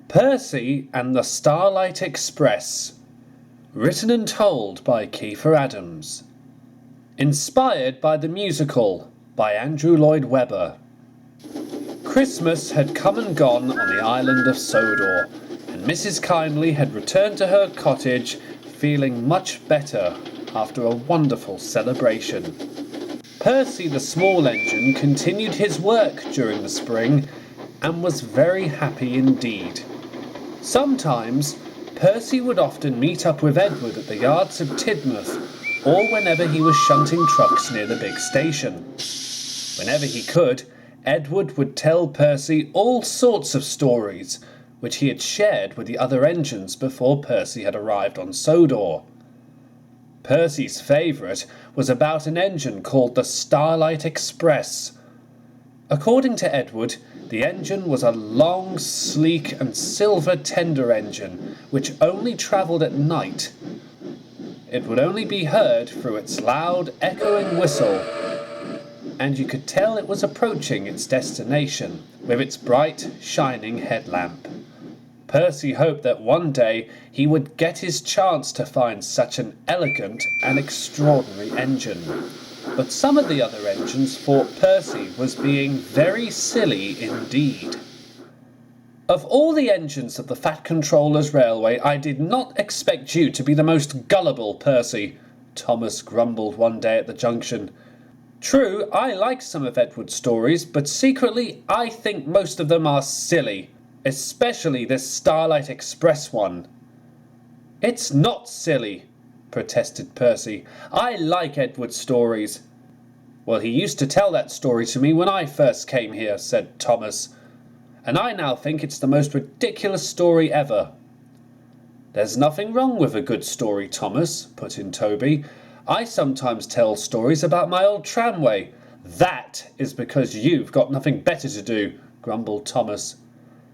Percy and the Starlight Express. Written and told by Kiefer Adams. Inspired by the musical by Andrew Lloyd Webber. Christmas had come and gone on the island of Sodor, and Mrs. Kindly had returned to her cottage feeling much better after a wonderful celebration. Percy the small engine continued his work during the spring and was very happy indeed. Sometimes Percy would often meet up with Edward at the yards of Tidmouth, or whenever he was shunting trucks near the big station. Whenever he could, Edward would tell Percy all sorts of stories, which he had shared with the other engines before Percy had arrived on Sodor. Percy's favourite was about an engine called the Starlight Express. According to Edward, the engine was a long, sleek and silver tender engine which only travelled at night. It would only be heard through its loud, echoing whistle, and you could tell it was approaching its destination with its bright, shining headlamp. Percy hoped that one day he would get his chance to find such an elegant and extraordinary engine. But some of the other engines thought Percy was being very silly indeed. Of all the engines of the Fat Controller's Railway, I did not expect you to be the most gullible, Percy, Thomas grumbled one day at the junction. True, I like some of Edward's stories, but secretly I think most of them are silly, especially this Starlight Express one. It's not silly, protested Percy. I like Edward's stories. Well, he used to tell that story to me when I first came here, said Thomas, and I now think it's the most ridiculous story ever. There's nothing wrong with a good story, Thomas, put in Toby. I sometimes tell stories about my old tramway. That is because you've got nothing better to do, grumbled Thomas.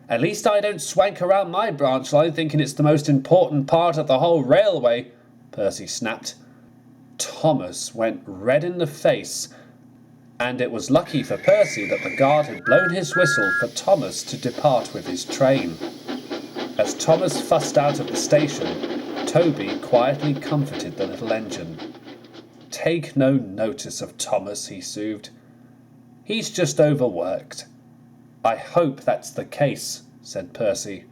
At least I don't swank around my branch line thinking it's the most important part of the whole railway, Percy snapped. Thomas went red in the face, and it was lucky for Percy that the guard had blown his whistle for Thomas to depart with his train. As Thomas fussed out of the station, Toby quietly comforted the little engine. Take no notice of Thomas, he soothed. He's just overworked. I hope that's the case, said Percy.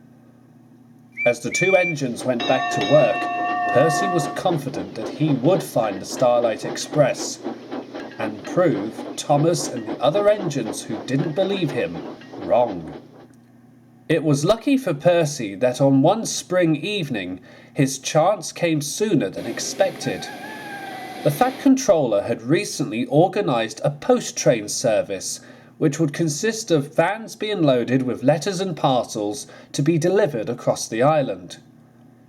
As the two engines went back to work, Percy was confident that he would find the Starlight Express and prove Thomas and the other engines who didn't believe him wrong. It was lucky for Percy that on one spring evening his chance came sooner than expected. The Fat Controller had recently organised a post-train service which would consist of vans being loaded with letters and parcels to be delivered across the island.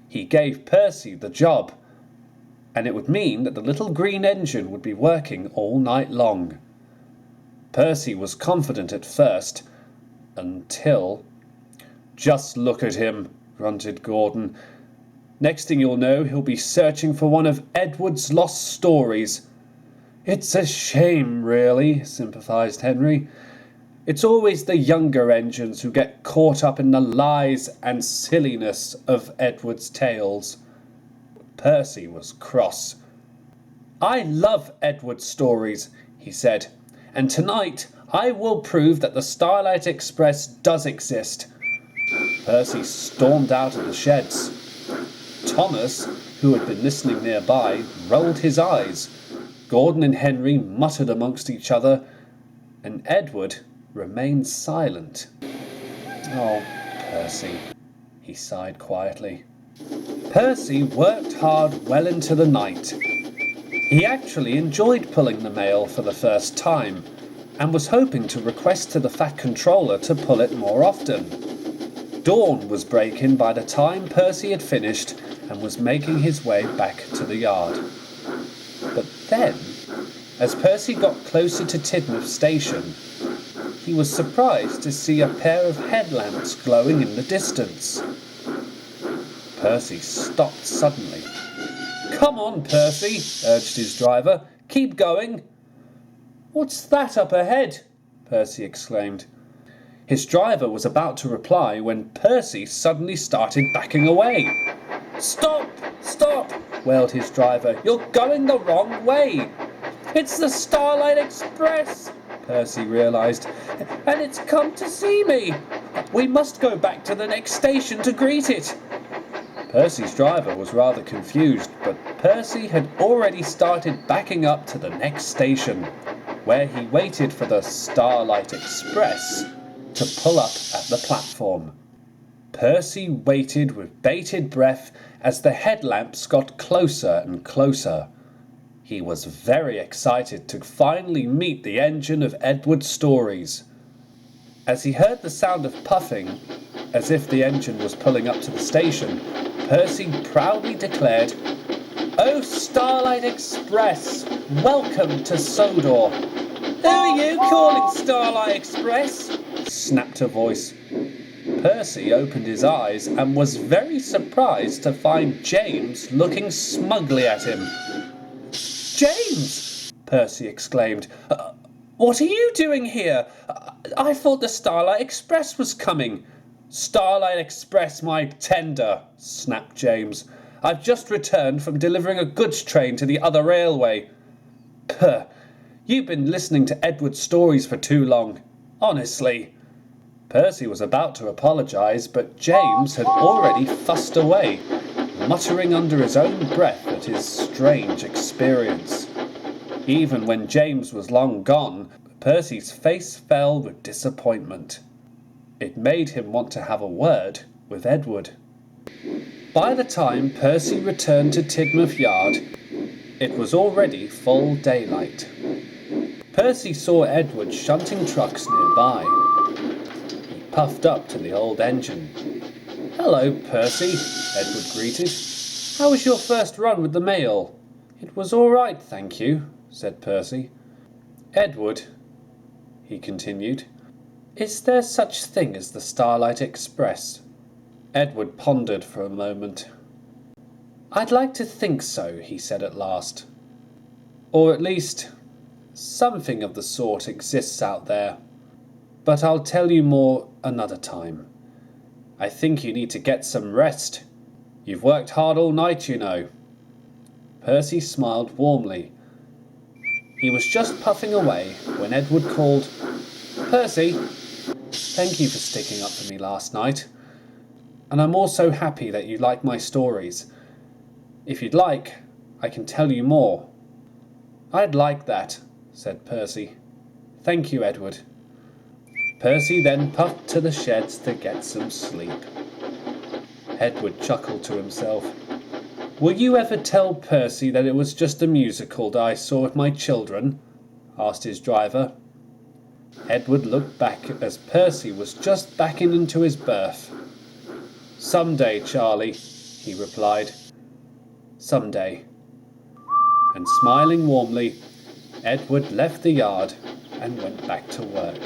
He gave Percy the job, and it would mean that the little green engine would be working all night long. Percy was confident at first, until... Just look at him, grunted Gordon. Next thing you'll know, he'll be searching for one of Edward's lost stories. It's a shame, really, sympathised Henry. It's always the younger engines who get caught up in the lies and silliness of Edward's tales. Percy was cross. I love Edward's stories, he said, and tonight I will prove that the Starlight Express does exist. Percy stormed out of the sheds. Thomas, who had been listening nearby, rolled his eyes. Gordon and Henry muttered amongst each other, and Edward remained silent. Oh, Percy, he sighed quietly. Percy worked hard well into the night. He actually enjoyed pulling the mail for the first time, and was hoping to request to the Fat Controller to pull it more often. Dawn was breaking by the time Percy had finished and was making his way back to the yard. But then, as Percy got closer to Tidmouth station, he was surprised to see a pair of headlamps glowing in the distance. Percy stopped suddenly. Come on, Percy, urged his driver. Keep going. What's that up ahead? Percy exclaimed. His driver was about to reply when Percy suddenly started backing away. "Stop! Stop!" wailed his driver. "You're going the wrong way." "It's the Starlight Express," Percy realised, "and it's come to see me. We must go back to the next station to greet it." Percy's driver was rather confused, but Percy had already started backing up to the next station, where he waited for the Starlight Express to pull up at the platform. Percy waited with bated breath as the headlamps got closer and closer. He was very excited to finally meet the engine of Edward's stories. As he heard the sound of puffing, as if the engine was pulling up to the station, Percy proudly declared, "Oh, Starlight Express, welcome to Sodor." "Who are you calling Starlight Express?" snapped a voice. Percy opened his eyes and was very surprised to find James looking smugly at him. "James!" Percy exclaimed. "What are you doing here? I thought the Starlight Express was coming." "Starlight Express, my tender," snapped James. "I've just returned from delivering a goods train to the other railway." "Puh, you've been listening to Edward's stories for too long. Honestly." Percy was about to apologise, but James had already fussed away, muttering under his own breath at his strange experience. Even when James was long gone, Percy's face fell with disappointment. It made him want to have a word with Edward. By the time Percy returned to Tidmouth Yard, it was already full daylight. Percy saw Edward shunting trucks nearby. He puffed up to the old engine. "Hello, Percy," Edward greeted. "How was your first run with the mail?" "It was all right, thank you," said Percy. "Edward," he continued, "is there such thing as the Starlight Express?" Edward pondered for a moment. "I'd like to think so," he said at last. "Or at least, something of the sort exists out there. But I'll tell you more another time. I think you need to get some rest. You've worked hard all night, you know." Percy smiled warmly. He was just puffing away when Edward called, "Percy, thank you for sticking up for me last night. And I'm also happy that you like my stories. If you'd like, I can tell you more." "I'd like that," said Percy. "Thank you, Edward." Percy then puffed to the sheds to get some sleep. Edward chuckled to himself. "Will you ever tell Percy that it was just a musical that I saw with my children?" asked his driver. Edward looked back as Percy was just backing into his berth. "Someday, Charlie," he replied. "Someday." And smiling warmly, Edward left the yard and went back to work.